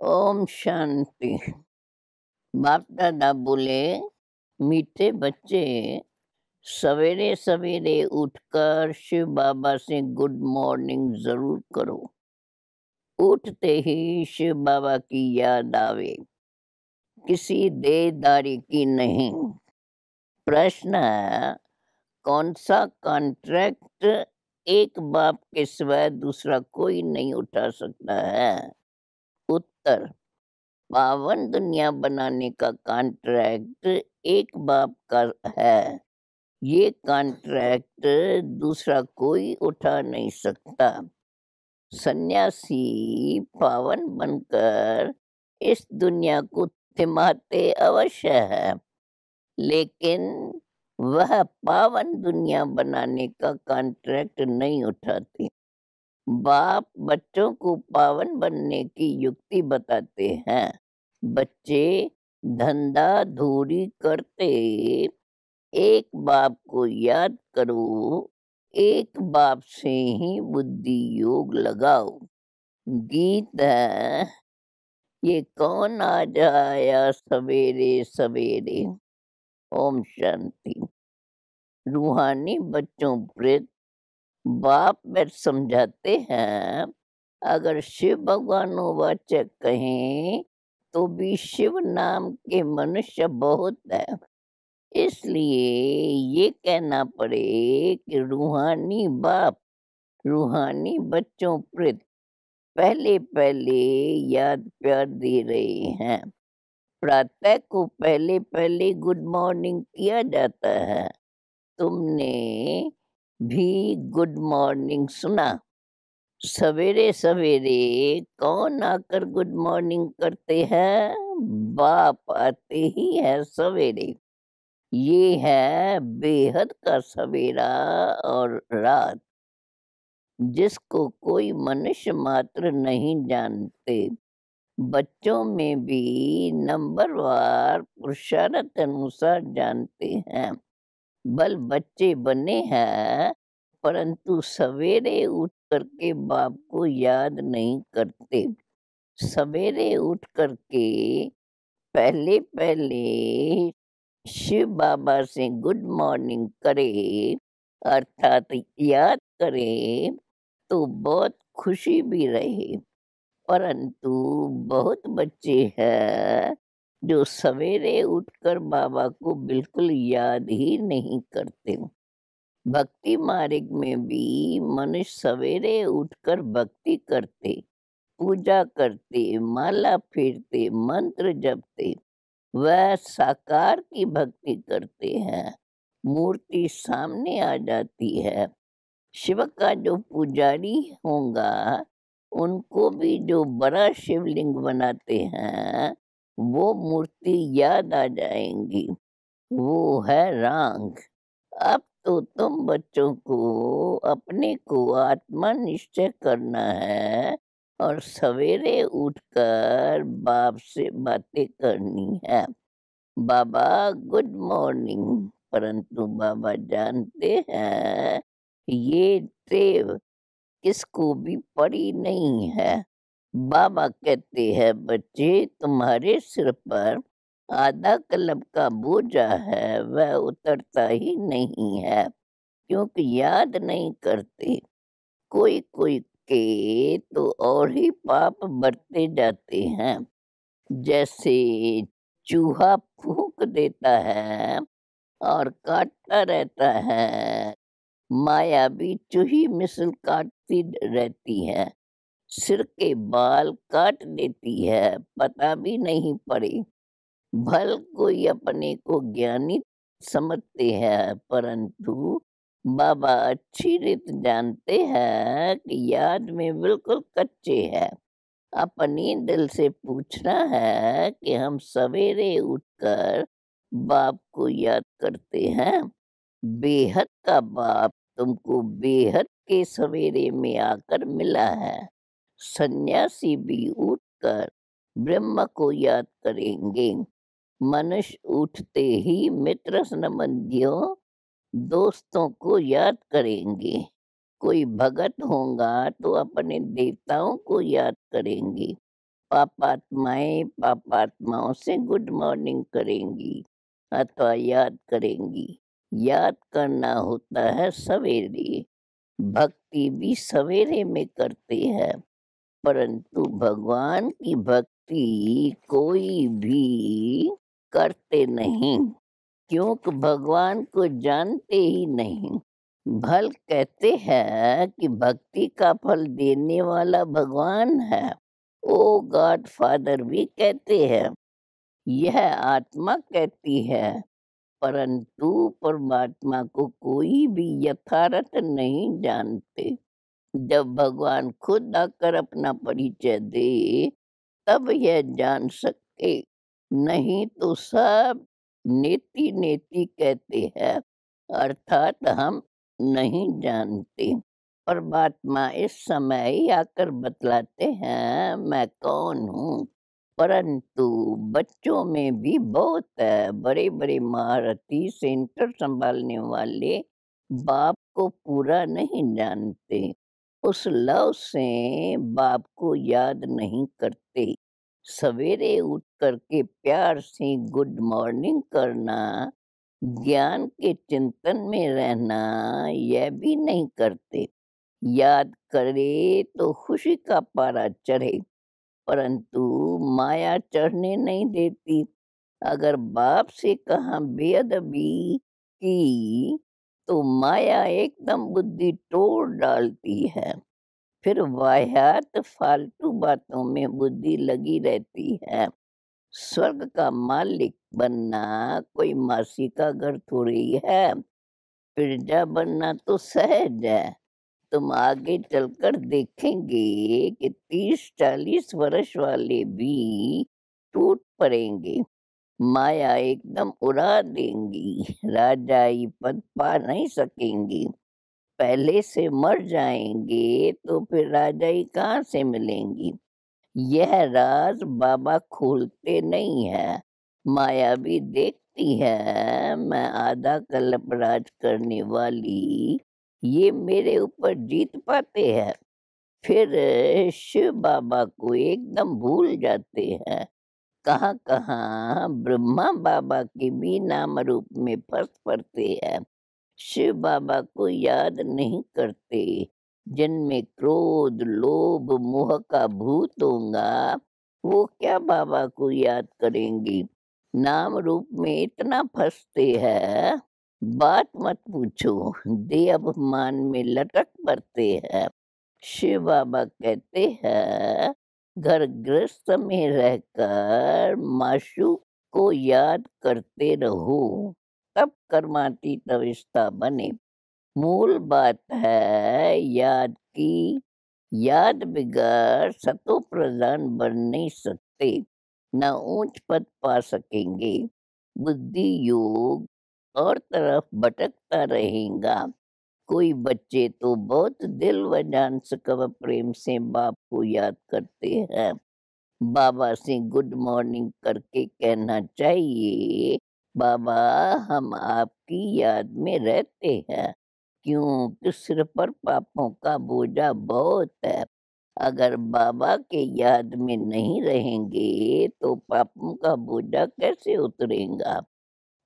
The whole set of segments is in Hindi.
ओम शांति। बाप दादा बोले, मीठे बच्चे, सवेरे सवेरे उठकर शिव बाबा से गुड मॉर्निंग जरूर करो। उठते ही शिव बाबा की याद आवे, किसी देदारी की नहीं। प्रश्न है, कौन सा कॉन्ट्रैक्ट एक बाप के सिवाय दूसरा कोई नहीं उठा सकता है? उत्तर, पावन दुनिया बनाने का कॉन्ट्रैक्ट एक बाप का है। ये कॉन्ट्रैक्ट दूसरा कोई उठा नहीं सकता। सन्यासी पावन बनकर इस दुनिया को थिमाते अवश्य है, लेकिन वह पावन दुनिया बनाने का कॉन्ट्रैक्ट नहीं उठाते। बाप बच्चों को पावन बनने की युक्ति बताते हैं। बच्चे धंधा धूरी करते एक बाप को याद करो, एक बाप से ही बुद्धि योग लगाओ। गीत है, ये कौन आ जाया सवेरे सवेरे। ओम शांति। रूहानी बच्चों प्रेत बाप में समझाते हैं, अगर शिव भगवानों वाचक कहें तो भी शिव नाम के मनुष्य बहुत है। इसलिए ये कहना पड़े कि रूहानी बाप रूहानी बच्चों प्रति पहले पहले याद प्यार दे रहे हैं। प्रातः को पहले पहले गुड मॉर्निंग किया जाता है। तुमने भी गुड मॉर्निंग सुना। सवेरे सवेरे कौन आकर गुड मॉर्निंग करते हैं? बाप आते ही है सवेरे। ये है बेहद का सवेरा और रात, जिसको कोई मनुष्य मात्र नहीं जानते। बच्चों में भी नंबरवार पुरुषार्थ अनुसार जानते हैं। बल बच्चे बने हैं, परंतु सवेरे उठ करके बाप को याद नहीं करते। सवेरे उठ करके पहले पहले शिव बाबा से गुड मॉर्निंग करे, अर्थात याद करे, तो बहुत खुशी भी रहे। परंतु बहुत बच्चे हैं जो सवेरे उठकर बाबा को बिल्कुल याद ही नहीं करते। भक्ति मार्ग में भी मनुष्य सवेरे उठकर भक्ति करते, पूजा करते, माला फेरते, मंत्र जपते, वह साकार की भक्ति करते हैं। मूर्ति सामने आ जाती है। शिव का जो पुजारी होगा, उनको भी जो बड़ा शिवलिंग बनाते हैं, वो मूर्ति याद आ जाएंगी। वो है रांग। अब तो तुम बच्चों को अपने को आत्मा निश्चय करना है और सवेरे उठकर बाप से बातें करनी है। बाबा गुड मॉर्निंग। परंतु बाबा जानते हैं ये टेव किसको भी पड़ी नहीं है। बाबा कहते हैं, बच्चे, तुम्हारे सिर पर आधा कलब का बोझा है, वह उतरता ही नहीं है, क्योंकि याद नहीं करते। कोई कोई के तो और ही पाप बढ़ते जाते हैं। जैसे चूहा फूंक देता है और काटता रहता है, माया भी चूही मिसल काटती रहती है। सिर के बाल काट देती है, पता भी नहीं पड़े। भल कोई अपने को ज्ञानी समझते हैं, परंतु बाबा अच्छी रीत जानते हैं कि याद में बिल्कुल कच्चे हैं। अपनी दिल से पूछना है कि हम सवेरे उठकर बाप को याद करते हैं। बेहद का बाप तुमको बेहद के सवेरे में आकर मिला है। सन्यासी भी उठकर ब्रह्म को याद करेंगे। मनुष्य उठते ही मित्र संबंधियों दोस्तों को याद करेंगे। कोई भगत होगा तो अपने देवताओं को याद करेंगे। पापात्माएं पापात्माओं से गुड मॉर्निंग करेंगी अथवा याद करेंगी। याद करना होता है सवेरे, भक्ति भी सवेरे में करते हैं, परंतु भगवान की भक्ति कोई भी करते नहीं, क्योंकि भगवान को जानते ही नहीं। भल कहते हैं कि भक्ति का फल देने वाला भगवान है, ओ गॉड फादर भी कहते हैं, यह आत्मा कहती है, परंतु परमात्मा को कोई भी यथार्थ नहीं जानते। जब भगवान खुद आकर अपना परिचय दे तब यह जान सकते, नहीं तो सब नेति नेति कहते हैं, अर्थात हम नहीं जानते। परमात्मा इस समय ही आकर बतलाते हैं मैं कौन हूँ, परंतु बच्चों में भी बहुत है, बड़े बड़े महारथी सेंटर संभालने वाले बाप को पूरा नहीं जानते, उस लव से बाप को याद नहीं करते। सवेरे उठ करके प्यार से गुड मॉर्निंग करना, ज्ञान के चिंतन में रहना, यह भी नहीं करते। याद करे तो खुशी का पारा चढ़े, परंतु माया चढ़ने नहीं देती। अगर बाप से कहा बेअदबी की तो माया एकदम बुद्धि तोड़ डालती है, फिर वाहियात फालतू बातों में बुद्धि लगी रहती है। स्वर्ग का मालिक बनना कोई मासी का घर थोड़ी है, प्रजा बनना तो सहज है। तुम आगे चलकर देखेंगे कि 30-40 वर्ष वाले भी टूट पड़ेंगे, माया एकदम उड़ा देंगी, राजाई पद पा नहीं सकेंगी। पहले से मर जाएंगे तो फिर राजाई कहाँ से मिलेंगी। यह राज बाबा खोलते नहीं है, माया भी देखती है मैं आधा कल्प राज करने वाली, ये मेरे ऊपर जीत पाते हैं, फिर शिव बाबा को एकदम भूल जाते हैं। कहाँ कहाँ ब्रह्मा बाबा के भी नाम रूप में फंस पड़ते हैं, शिव बाबा को याद नहीं करते। जिनमें क्रोध लोभ मोह का भूत होगा वो क्या बाबा को याद करेंगी। नाम रूप में इतना फंसते हैं, बात मत पूछो, दे अभिमान में लटक पड़ते हैं। शिव बाबा कहते हैं घर गृहस्थ में रहकर माशूक को याद करते रहो, तब कर्मातीत अवस्था बने। मूल बात है याद की, याद बिगड़ सतो प्रधान बन नहीं सकते, न ऊंच पद पा सकेंगे। बुद्धि योग और तरफ भटकता रहेगा। कोई बच्चे तो बहुत दिल व जान से कव प्रेम से बाप को याद करते हैं। बाबा से गुड मॉर्निंग करके कहना चाहिए बाबा हम आपकी याद में रहते हैं, क्योंकि सिर पर पापों का बोझा बहुत है। अगर बाबा के याद में नहीं रहेंगे तो पापों का बोझा कैसे उतरेगा।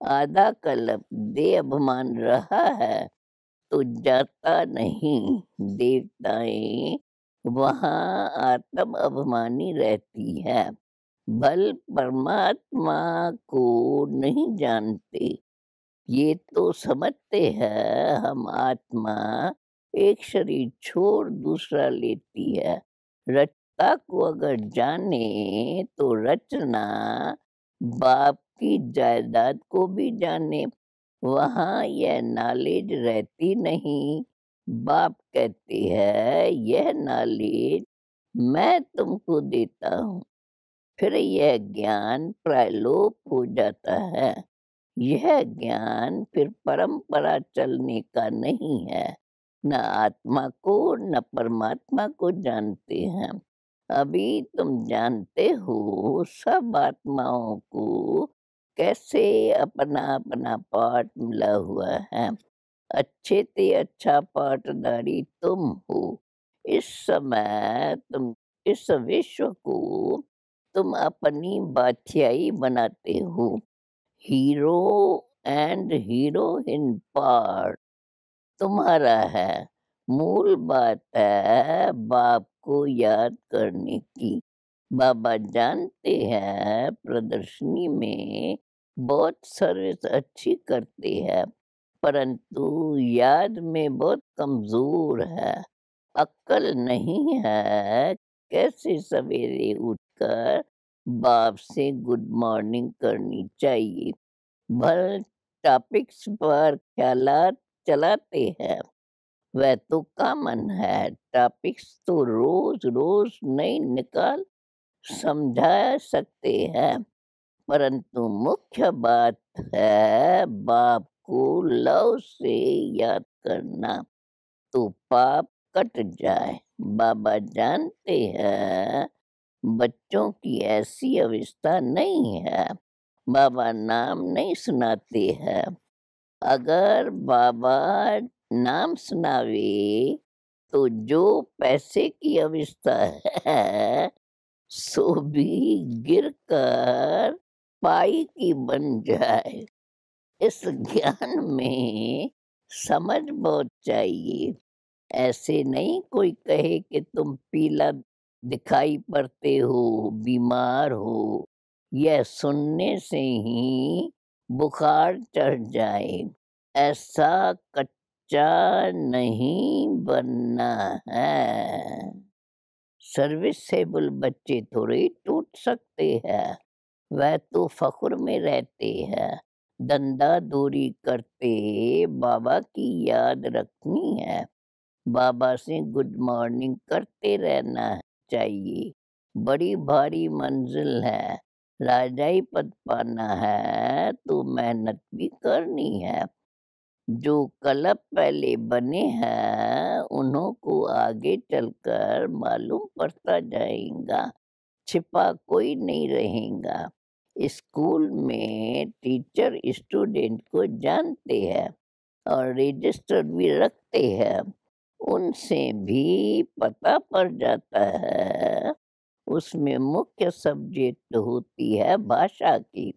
आधा कल्प दे अभिमान रहा है तो जाता नहीं, देवताएं वहाँ आत्म अभिमानी रहती है, बल परमात्मा को नहीं जानते। ये तो समझते हैं हम आत्मा एक शरीर छोड़ दूसरा लेती है। रचता को अगर जाने तो रचना बाप की जायदाद को भी जाने, वहाँ यह नॉलेज रहती नहीं। बाप कहते हैं यह नॉलेज मैं तुमको देता हूँ, फिर यह ज्ञान प्रायलोप हो जाता है। यह ज्ञान फिर परंपरा चलने का नहीं है, न आत्मा को न परमात्मा को जानते हैं। अभी तुम जानते हो सब आत्माओं को कैसे अपना अपना पार्ट मिला हुआ है। अच्छे से अच्छा पार्टदारी तुम हो। इस समय तुम इस विश्व को तुम अपनी बाछियाई बनाते हो। हीरो एंड हीरोइन पार्ट तुम्हारा है। मूल बात है बाप को याद करने की। बाबा जानते हैं प्रदर्शनी में बहुत सर्विस अच्छी करते हैं, परंतु याद में बहुत कमजोर है। अक्ल नहीं है कैसे सवेरे उठकर बाप से गुड मॉर्निंग करनी चाहिए। भल टॉपिक्स पर ख्यालात चलाते हैं, वह तो कॉमन है। टॉपिक्स तो रोज रोज नई निकाल समझा सकते हैं, परंतु मुख्य बात है बाप को लव से याद करना, तो पाप कट जाए। बाबा जानते हैं बच्चों की ऐसी अवस्था नहीं है। बाबा नाम नहीं सुनाते हैं। अगर बाबा नाम सुनावे तो जो पैसे की अवस्था है सो भी गिरकर पाई की बन जाए। इस ज्ञान में समझ बहुत चाहिए। ऐसे नहीं कोई कहे कि तुम पीला दिखाई पड़ते हो, बीमार हो, यह सुनने से ही बुखार चढ़ जाए। ऐसा कच्चा नहीं बनना है। सर्विसेबल बच्चे थोड़े टूट सकते हैं, वह तो फख्र में रहते हैं। धंधा दूरी करते बाबा की याद रखनी है। बाबा से गुड मॉर्निंग करते रहना चाहिए। बड़ी भारी मंजिल है, राजाई पद पाना है तो मेहनत भी करनी है। जो कलप पहले बने हैं उन्हों को आगे चलकर मालूम पड़ता जाएगा, छिपा कोई नहीं रहेगा। स्कूल में टीचर स्टूडेंट को जानते हैं और रजिस्टर भी रखते हैं, उनसे भी पता पड़ जाता है। उसमें मुख्य सब्जेक्ट होती है भाषा की,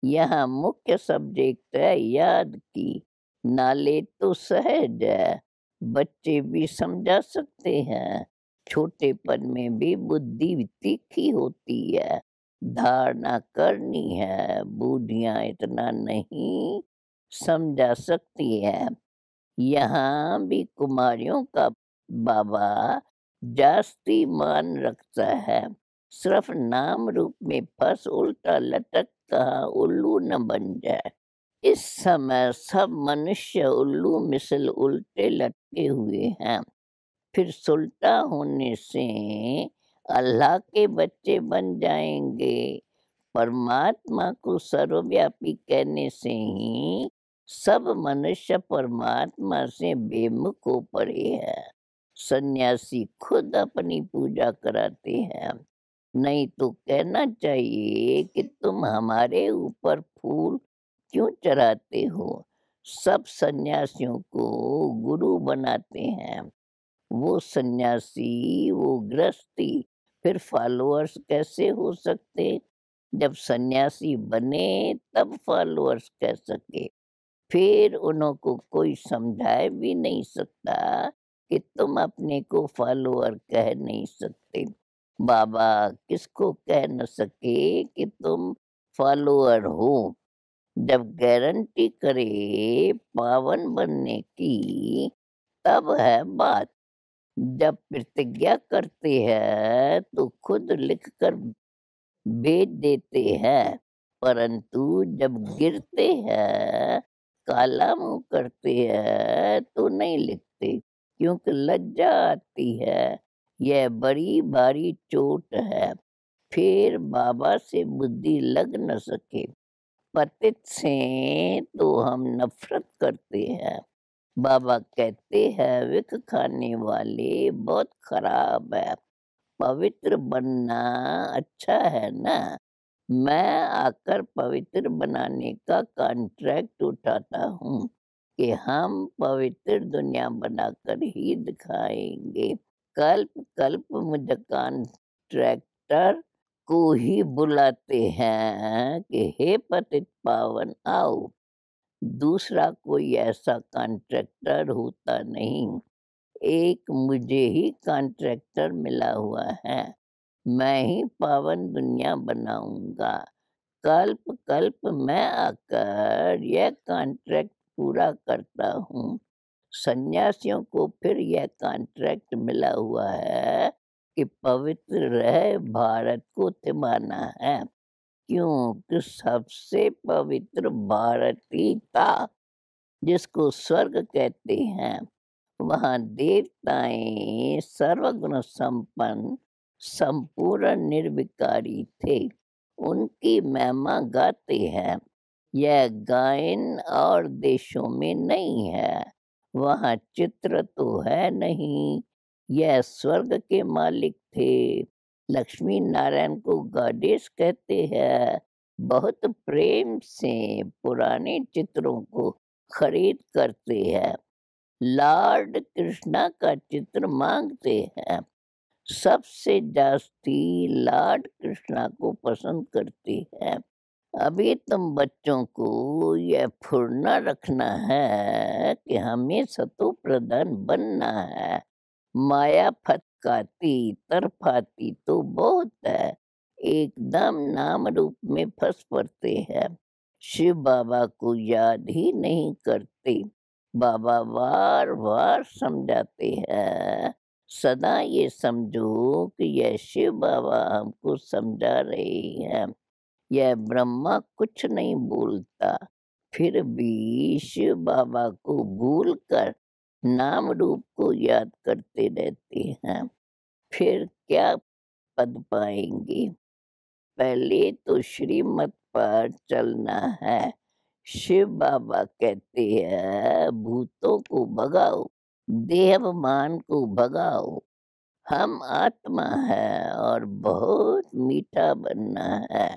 यहाँ मुख्य सब्जेक्ट है याद की। नाले तो सहज है, बच्चे भी समझा सकते हैं। छोटेपन में भी बुद्धि तीखी होती है, धारणा करनी है। बूढ़ियाँ इतना नहीं समझा सकती है। यहाँ भी कुमारियों का बाबा जास्ती मान रखता है। सिर्फ नाम रूप में फंस उल्टा लटक कहाँ उल्लू न बन जाए। इस समय सब मनुष्य उल्लू मिसल उल्टे लटके हुए हैं। फिर सुल्टा होने से अल्लाह के बच्चे बन जाएंगे। परमात्मा को सर्वव्यापी कहने से ही सब मनुष्य परमात्मा से बेमुख हो पड़े हैं। सन्यासी खुद अपनी पूजा कराते हैं, नहीं तो कहना चाहिए कि तुम हमारे ऊपर फूल क्यों चढ़ाते हो। सब सन्यासियों को गुरु बनाते हैं। वो सन्यासी, वो गृहस्थी, फिर फॉलोअर्स कैसे हो सकते। जब सन्यासी बने तब फॉलोअर्स कह सके। फिर उन्हों को कोई समझाए भी नहीं सकता कि तुम अपने को फॉलोअर कह नहीं सकते। बाबा किसको कह न सके कि तुम फॉलोअर हो। जब गारंटी करे पावन बनने की तब है बात। जब प्रतिज्ञा करते हैं तो खुद लिखकर भेज देते हैं, परंतु जब गिरते हैं काला मुंह करते हैं तो नहीं लिखते, क्योंकि लज्जा आती है। यह बड़ी भारी चोट है। फिर बाबा से बुद्धि लग न सके। पतित से तो हम नफरत करते हैं। बाबा कहते हैं विख खाने वाले बहुत खराब है, पवित्र बनना अच्छा है ना। मैं आकर पवित्र बनाने का कॉन्ट्रैक्ट उठाता हूँ कि हम पवित्र दुनिया बनाकर ही दिखाएंगे। कल्प कल्प मुझे कॉन्ट्रैक्टर को ही बुलाते हैं कि हे पतित पावन आओ। दूसरा कोई ऐसा कॉन्ट्रैक्टर होता नहीं। एक मुझे ही कॉन्ट्रैक्टर मिला हुआ है। मैं ही पावन दुनिया बनाऊंगा। कल्प कल्प मैं आकर यह कॉन्ट्रैक्ट पूरा करता हूँ। सन्यासियों को फिर यह कॉन्ट्रैक्ट मिला हुआ है कि पवित्र रह भारत को तिमाना है, क्योंकि सबसे पवित्र भारत ही था, जिसको स्वर्ग कहते हैं। वहाँ देवताएं सर्वगुण संपन्न संपूर्ण निर्विकारी थे। उनकी महिमा गाते हैं। यह गायन और देशों में नहीं है। वहाँ चित्र तो है नहीं। यह स्वर्ग के मालिक थे। लक्ष्मी नारायण को गॉडेस कहते हैं। बहुत प्रेम से पुराने चित्रों को खरीद करते हैं। लॉर्ड कृष्णा का चित्र मांगते हैं। सबसे जास्ती लॉर्ड कृष्णा को पसंद करते हैं। अभी तुम बच्चों को यह फुर्ना रखना है कि हमें सतो प्रधान बनना है। माया फटकाती तरफाती तो बहुत है, एकदम नाम रूप में फंस पड़ते हैं। शिव बाबा को याद ही नहीं करते। बाबा बार बार समझाते हैं, सदा ये समझो कि यह शिव बाबा हमको समझा रहे हैं। यह ब्रह्मा कुछ नहीं बोलता, फिर भी शिव बाबा को भूलकर नाम रूप को याद करते रहते हैं। फिर क्या पद पाएंगे? पहले तो श्रीमत पर चलना है। शिव बाबा कहते हैं भूतों को भगाओ, देहमान को भगाओ। हम आत्मा है और बहुत मीठा बनना है।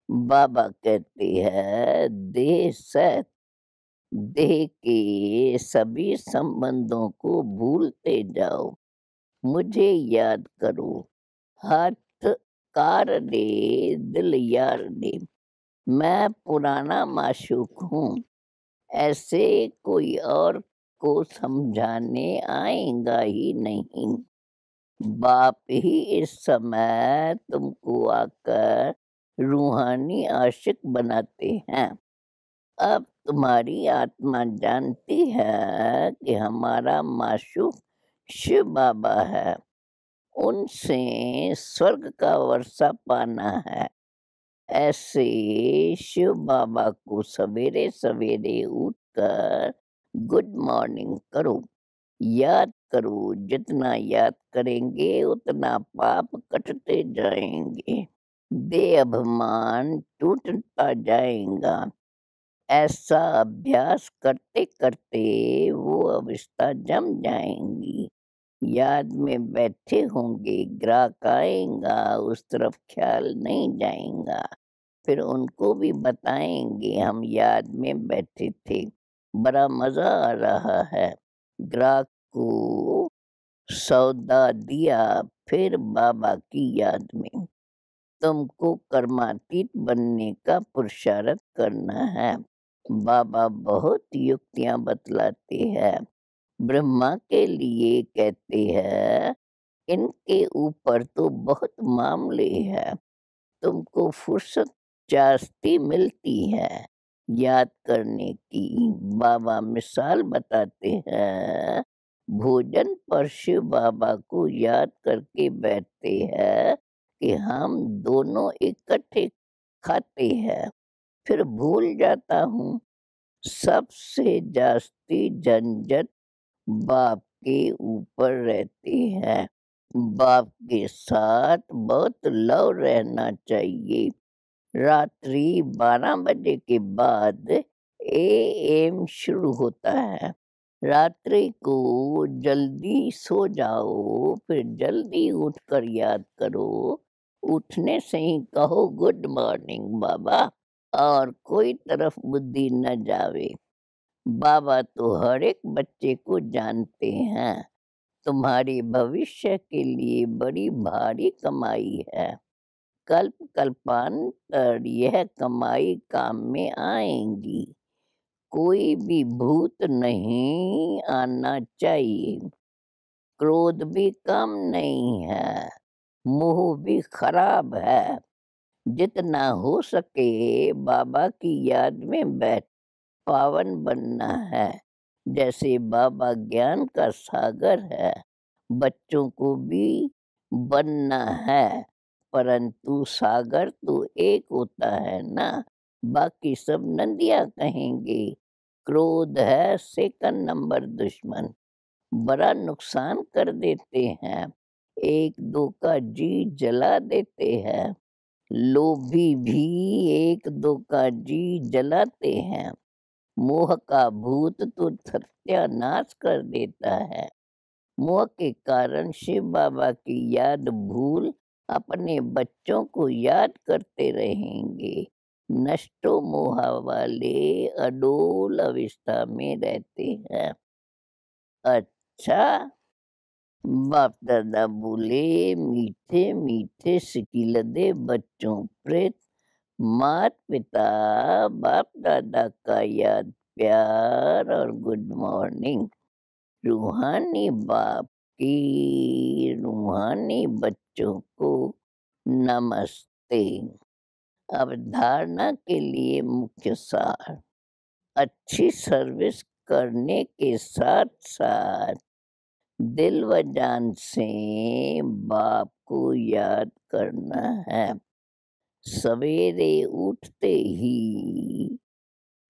बाबा कहते हैं देह सत, देह के सभी संबंधों को भूलते जाओ, मुझे याद करो। हाथ कार दे दिल यार दे, मैं पुराना माशूक हूँ। ऐसे कोई और को समझाने आएगा ही नहीं। बाप ही इस समय तुमको आकर रूहानी आशिक बनाते हैं। अब तुम्हारी आत्मा जानती है कि हमारा माशूक शिव बाबा है। उनसे स्वर्ग का वर्षा पाना है। ऐसे शिव बाबा को सवेरे सवेरे उठकर गुड मॉर्निंग करो। याद करो, जितना याद करेंगे उतना पाप कटते जाएंगे, देह अभिमान टूटता जाएगा। ऐसा अभ्यास करते करते वो अवस्था जम जाएंगी। याद में बैठे होंगे, ग्राहक आएगा, उस तरफ ख्याल नहीं जाएगा। फिर उनको भी बताएंगे हम याद में बैठे थे, बड़ा मजा आ रहा है। ग्राहक को सौदा दिया, फिर बाबा की याद में तुमको कर्मातीत बनने का पुरुषार्थ करना है। बाबा बहुत युक्तियां बतलाते हैं। ब्रह्मा के लिए कहते हैं इनके ऊपर तो बहुत मामले हैं, तुमको फुर्सत जास्ती मिलती है याद करने की। बाबा मिसाल बताते हैं, भोजन पर शिव बाबा को याद करके बैठते हैं कि हम दोनों इकट्ठे खाते हैं। फिर भूल जाता हूँ। सबसे जास्ती झंझट बाप के ऊपर रहती है। बाप के साथ बहुत लव रहना चाहिए। रात्रि 12 बजे के बाद एएम शुरू होता है। रात्रि को जल्दी सो जाओ, फिर जल्दी उठकर याद करो। उठने से ही कहो गुड मॉर्निंग बाबा, और कोई तरफ बुद्धि न जावे। बाबा तो हर एक बच्चे को जानते हैं। तुम्हारी भविष्य के लिए बड़ी भारी कमाई है। कल्प कल्पांतर यह कमाई काम में आएंगी। कोई भी भूत नहीं आना चाहिए। क्रोध भी कम नहीं है, मोह भी खराब है। जितना हो सके बाबा की याद में बैठ पावन बनना है। जैसे बाबा ज्ञान का सागर है, बच्चों को भी बनना है। परंतु सागर तो एक होता है ना, बाकी सब नदियाँ कहेंगे। क्रोध है सेकंड नंबर दुश्मन, बड़ा नुकसान कर देते हैं। एक दो का जी जला देते हैं। लोभी भी एक दो का जी जलाते हैं। मोह का भूत तो सत्यानाश कर देता है। मोह के कारण शिव बाबा की याद भूल अपने बच्चों को याद करते रहेंगे। नष्टो मोह वाले अडोल अवस्था में रहते हैं। अच्छा, बाप दादा बोले मीठे मीठे सिकिलदे बच्चों प्रेत, मात पिता बाप दादा का याद प्यार और गुड मॉर्निंग। रूहानी बाप की रूहानी बच्चों को नमस्ते। अवधारणा के लिए मुख्य सार, अच्छी सर्विस करने के साथ साथ दिल व जान से बाप को याद करना है। सवेरे उठते ही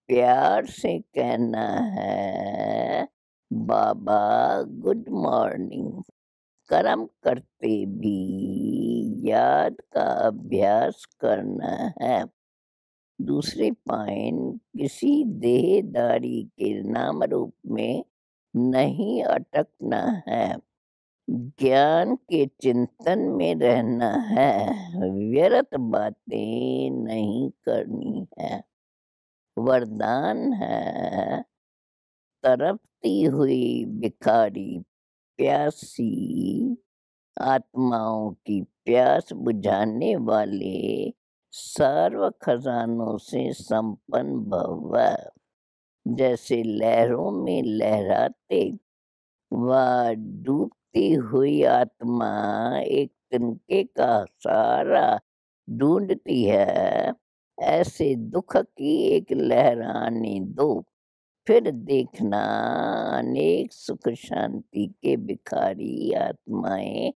प्यार से कहना है बाबा गुड मॉर्निंग। कर्म करते भी याद का अभ्यास करना है। दूसरी पॉइंट, किसी देहदारी के नाम रूप में नहीं अटकना है। ज्ञान के चिंतन में रहना है। व्यर्थ बातें नहीं करनी है। वरदान है, तड़पती हुई भिखारी प्यासी आत्माओं की प्यास बुझाने वाले सर्व खजानों से संपन्न भव। जैसे लहरों में लहराते व डूबती हुई आत्मा एक तिनके का सहारा ढूंढती है, ऐसे दुख की एक लहर आने दो। फिर देखना अनेक सुख शांति के भिखारी आत्माएं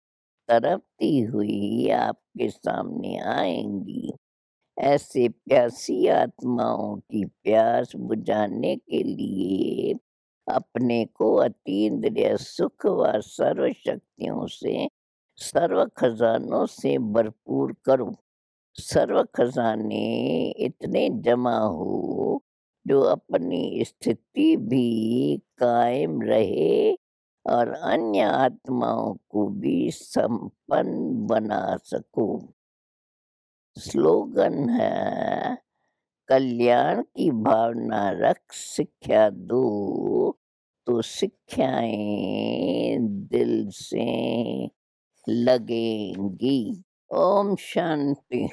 तड़पती हुई आपके सामने आएंगी। ऐसे प्यासी आत्माओं की प्यास बुझाने के लिए अपने को अतीन्द्रिय सुख व सर्व शक्तियों से सर्व खजानों से भरपूर करो। सर्व खजाने इतने जमा हो जो अपनी स्थिति भी कायम रहे और अन्य आत्माओं को भी संपन्न बना सको। स्लोगन है, कल्याण की भावना रख शिक्षा दो तो शिक्षाएं दिल से लगेंगी। ओम शांति।